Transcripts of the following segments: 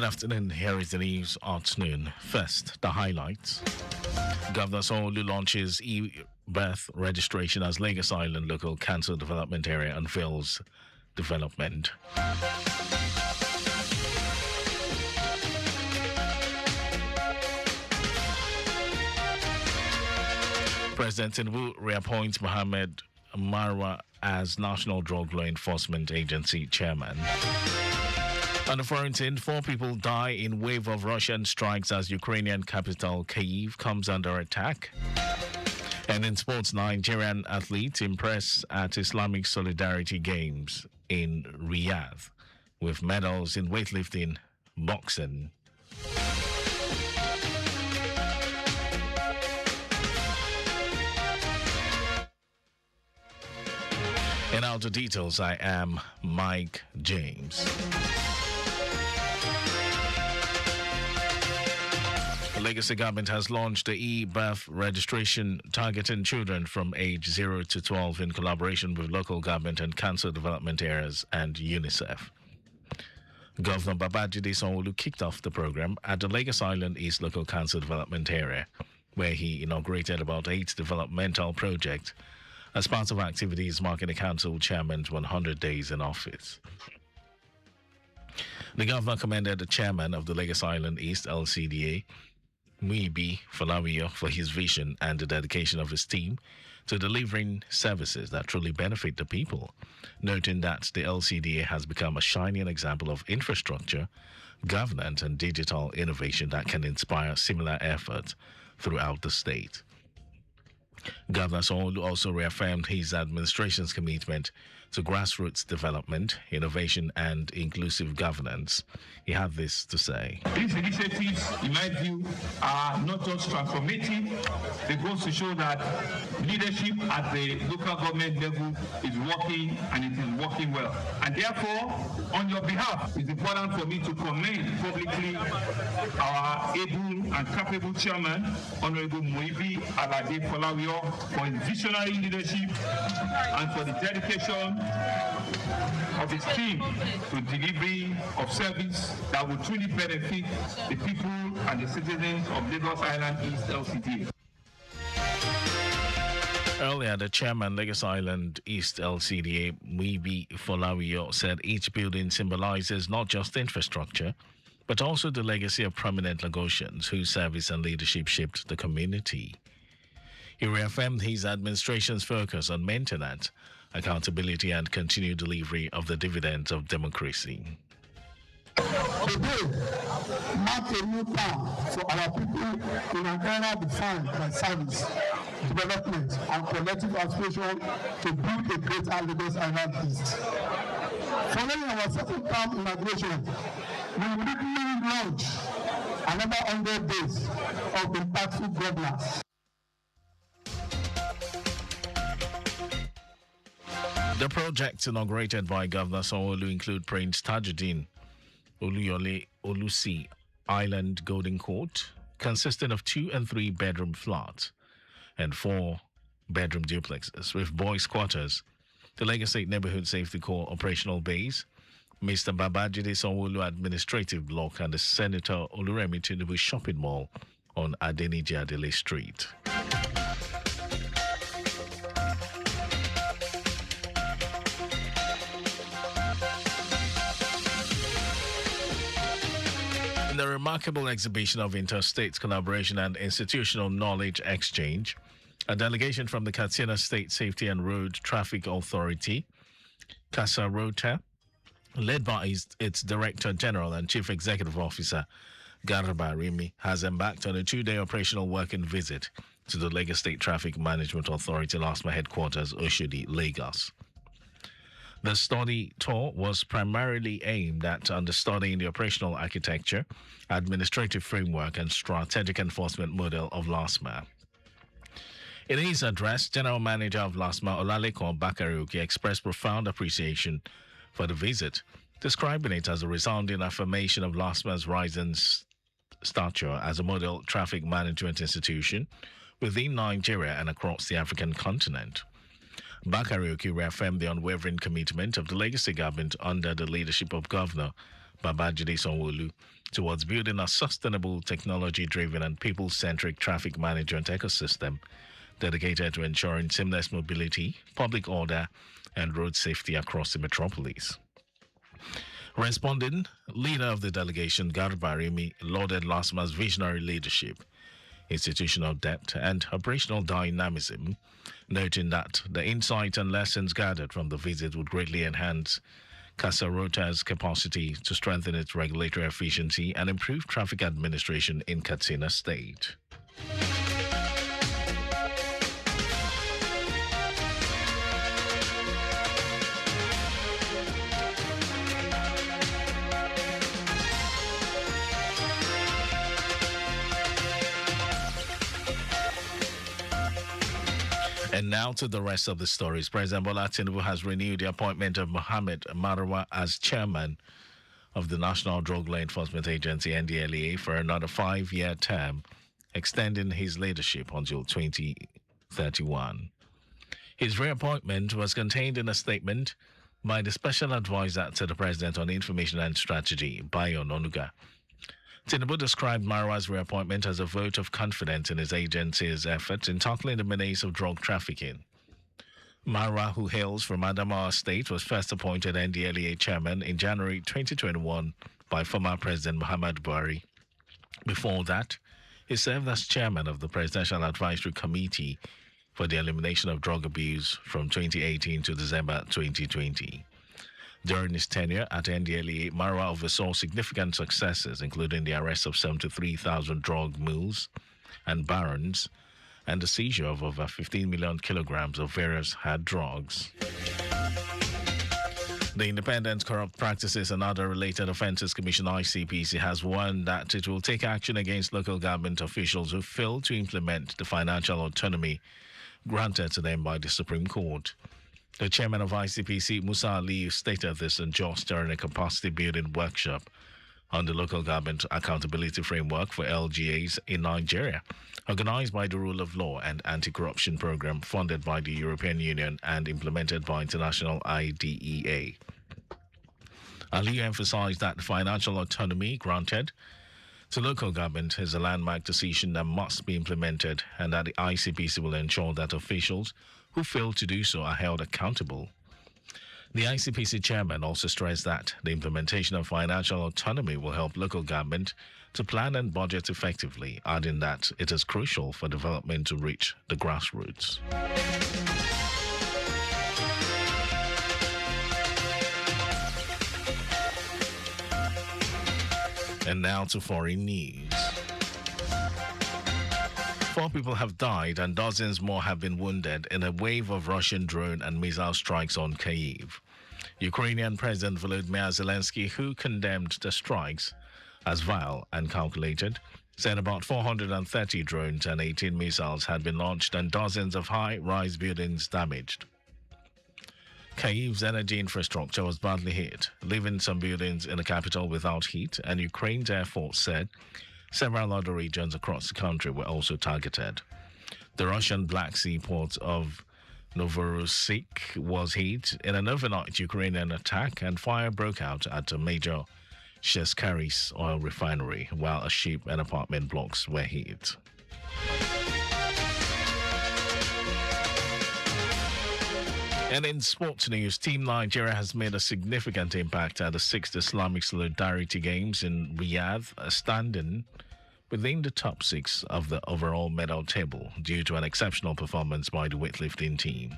Good afternoon. Here is the news at noon. First, the highlights. Governor Sanwo-Olu launches e-birth registration as Lagos Island Local Council Development Area unveils development. President Tinubu reappoints Mohammed Marwa as National Drug Law Enforcement Agency chairman. On the foreign scene, 4 people die in wave of Russian strikes as Ukrainian capital Kyiv comes under attack. And in sports, Nigerian athletes impress at Islamic Solidarity Games in Riyadh with medals in weightlifting, boxing. And now the details. I am Mike James. The Lagos government has launched the e-birth registration targeting children from age 0 to 12 in collaboration with local government and council development areas and UNICEF. Governor Babajide Sanwo-Olu kicked off the program at the Lagos Island East Local Council Development Area, where he inaugurated about 8 developmental projects as part of activities marking the council chairman's 100 days in office. The governor commended the chairman of the Lagos Island East LCDA, Muibi Falawiyo, for his vision and the dedication of his team to delivering services that truly benefit the people, noting that the LCDA has become a shining example of infrastructure, governance, and digital innovation that can inspire similar efforts throughout the state. Governor Sanwo-Olu also reaffirmed his administration's commitment to grassroots development, innovation, and inclusive governance. He had this to say. These initiatives, in my view, are not just transformative. They go to show that leadership at the local government level is working, and it is working well. And therefore, on your behalf, it's important for me to commend publicly our able and capable chairman, Honorable Muibi Alade Falawiyo, for his visionary leadership and for the dedication of his team to delivery of service that will truly benefit the people and the citizens of Lagos Island East LCDA. Earlier, the chairman, Lagos Island East LCDA, Muibi Falawiyo, said each building symbolizes not just infrastructure, but also the legacy of prominent Lagosians whose service and leadership shaped the community. He reaffirmed his administration's focus on maintenance, accountability, and continued delivery of the dividends of democracy. Today marks a new time for our people in an era defined by service, development, and collective aspiration to build a greater Lagos Island East. Following our second-term inauguration, we will quickly launch another 100 days of impactful governance. The projects inaugurated by Governor Sanwo-Olu include Prince Tajuddin Oluyole Olusi Island Golden Court, consisting of 2 and 3 bedroom flats and 4 bedroom duplexes with boys' quarters, the Lagos State Neighborhood Safety Corps operational base, Mr. Babajide Sanwo-Olu Administrative Block, and the Senator Oluremi Tinubu Shopping Mall on Adeniji Adele Street. In the remarkable exhibition of interstate collaboration and institutional knowledge exchange, a delegation from the Katsina State Safety and Road Traffic Authority, KASAROTA, led by its Director General and Chief Executive Officer, Garba Rimi, has embarked on a 2-day operational working visit to the Lagos State Traffic Management Authority LASMA headquarters, Oshodi, Lagos. The study tour was primarily aimed at understanding the operational architecture, administrative framework, and strategic enforcement model of LASMA. In his address, General Manager of LASMA, Olalekan Bakariuki, expressed profound appreciation for the visit, describing it as a resounding affirmation of LASMA's rising stature as a model traffic management institution within Nigeria and across the African continent. Bakariuki reaffirmed the unwavering commitment of the Lagos State government under the leadership of Governor Babajide Sanwo-Olu towards building a sustainable, technology-driven and people-centric traffic management ecosystem dedicated to ensuring seamless mobility, public order, and road safety across the metropolis. Responding, leader of the delegation, Garba Remi, lauded LASMA's visionary leadership, institutional depth, and operational dynamism, noting that the insight and lessons gathered from the visit would greatly enhance Casarota's capacity to strengthen its regulatory efficiency and improve traffic administration in Katsina State. And now to the rest of the stories. President Bola Tinubu has renewed the appointment of Mohammed Marwa as chairman of the National Drug Law Enforcement Agency, NDLEA, for another 5-year term, extending his leadership until 2031. His reappointment was contained in a statement by the Special Advisor to the President on Information and Strategy, Bayo Onuga. Tinubu described Marwa's reappointment as a vote of confidence in his agency's efforts in tackling the menace of drug trafficking. Marwa, who hails from Adamawa State, was first appointed NDLEA chairman in January 2021 by former President Muhammadu Buhari. Before that, he served as chairman of the Presidential Advisory Committee for the Elimination of Drug Abuse from 2018 to December 2020. During his tenure at NDLEA, Marwa oversaw significant successes, including the arrest of 73,000 drug mules and barons and the seizure of over 15 million kilograms of various hard drugs. The Independent Corrupt Practices and Other Related Offences Commission, ICPC, has warned that it will take action against local government officials who fail to implement the financial autonomy granted to them by the Supreme Court. The chairman of ICPC, Musa Ali, stated this in Jos during a capacity building workshop on the Local Government Accountability Framework for LGAs in Nigeria, organized by the Rule of Law and Anti-Corruption Program funded by the European Union and implemented by International IDEA. Ali emphasized that financial autonomy granted to local government is a landmark decision that must be implemented, and that the ICPC will ensure that officials who fail to do so are held accountable. The ICPC chairman also stressed that the implementation of financial autonomy will help local government to plan and budget effectively, adding that it is crucial for development to reach the grassroots. And now to foreign news. 4 people have died and dozens more have been wounded in a wave of Russian drone and missile strikes on Kyiv. Ukrainian President Volodymyr Zelensky, who condemned the strikes as vile and calculated, said about 430 drones and 18 missiles had been launched and dozens of high-rise buildings damaged. Kyiv's energy infrastructure was badly hit, leaving some buildings in the capital without heat, and Ukraine's Air Force said several other regions across the country were also targeted. The Russian Black Sea port of Novorossiysk was hit in an overnight Ukrainian attack, and fire broke out at a major Sheskharis oil refinery, while a ship and apartment blocks were hit. And in sports news, Team Nigeria has made a significant impact at the 6th Islamic Solidarity Games in Riyadh, standing within the top 6 of the overall medal table due to an exceptional performance by the weightlifting team.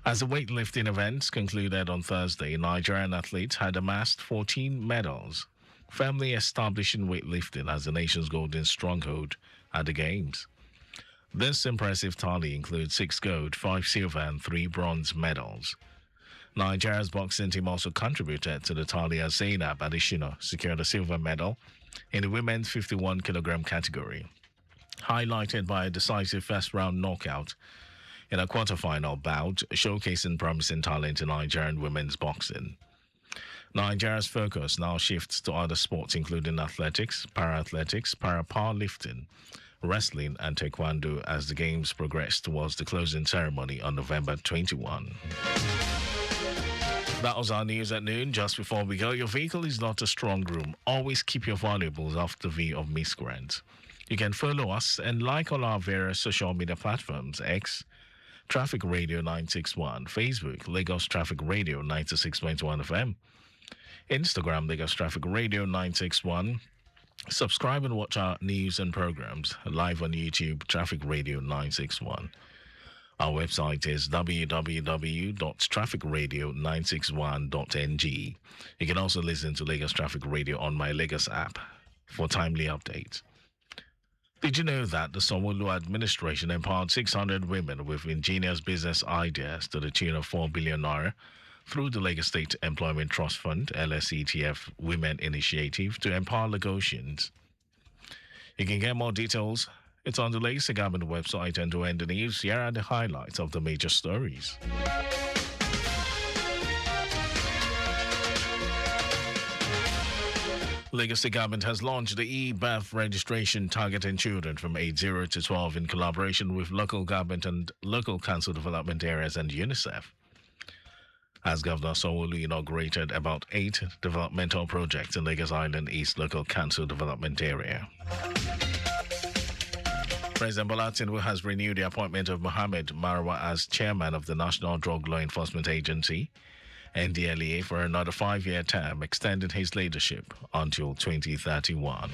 As the weightlifting events concluded on Thursday, Nigerian athletes had amassed 14 medals, firmly establishing weightlifting as the nation's golden stronghold at the Games. This impressive tally includes 6 gold, 5 silver, and 3 bronze medals. Nigeria's boxing team also contributed to the tally as Zainab Adesina secured a silver medal in the women's 51-kilogram category, highlighted by a decisive first-round knockout in a quarterfinal bout, showcasing promising talent in Nigerian women's boxing. Nigeria's focus now shifts to other sports, including athletics, para-athletics, para-powerlifting, wrestling, and taekwondo as the games progress towards the closing ceremony on November 21. That was our news at noon. Just before we go, your vehicle is not a strong room. Always keep your valuables off the view of miscreants. You can follow us and like all our various social media platforms: X, Traffic Radio 961, Facebook, Lagos Traffic Radio 96.1 FM, Instagram, Lagos Traffic Radio 961. Subscribe and watch our news and programs live on YouTube, Traffic Radio 961. Our website is www.trafficradio961.ng. You can also listen to Lagos Traffic Radio on my Lagos app for timely updates. Did you know that the Sanwo-Olu administration empowered 600 women with ingenious business ideas to the tune of 4 billion naira through the Lagos State Employment Trust Fund, LSETF Women Initiative, to empower Lagosians? You can get more details. It's on the Lagos Government website, and to end the news, here are the highlights of the major stories. Lagos State Government has launched the e-birth registration targeting children from age 0 to 12 in collaboration with local government and local council development areas and UNICEF. As Governor Sanwo-Olu inaugurated about 8 developmental projects in Lagos Island East Local Council Development Area. President Bola Tinubu has renewed the appointment of Mohammed Marwa as chairman of the National Drug Law Enforcement Agency, NDLEA, for another 5-year term, extending his leadership until 2031.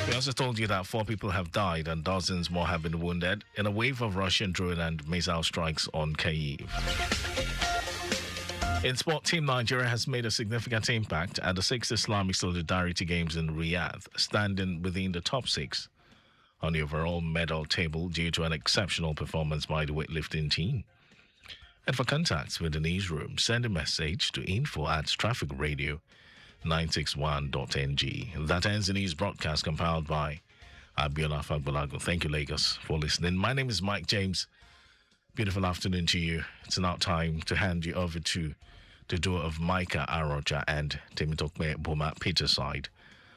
We also told you that 4 people have died and dozens more have been wounded in a wave of Russian drone and missile strikes on Kyiv. In sport, Team Nigeria has made a significant impact at the 6th Islamic Solidarity Games in Riyadh, standing within the top 6 on the overall medal table due to an exceptional performance by the weightlifting team. And for contacts with the newsroom, send a message to info@trafficradio961.ng. That ends the news broadcast compiled by Abiola Fagbolago. Thank you, Lagos, for listening. My name is Mike James. Beautiful afternoon to you. It's now time to hand you over to the duo of Micah Aroja and Temitokme Boma Peterside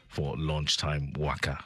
for lunchtime waka.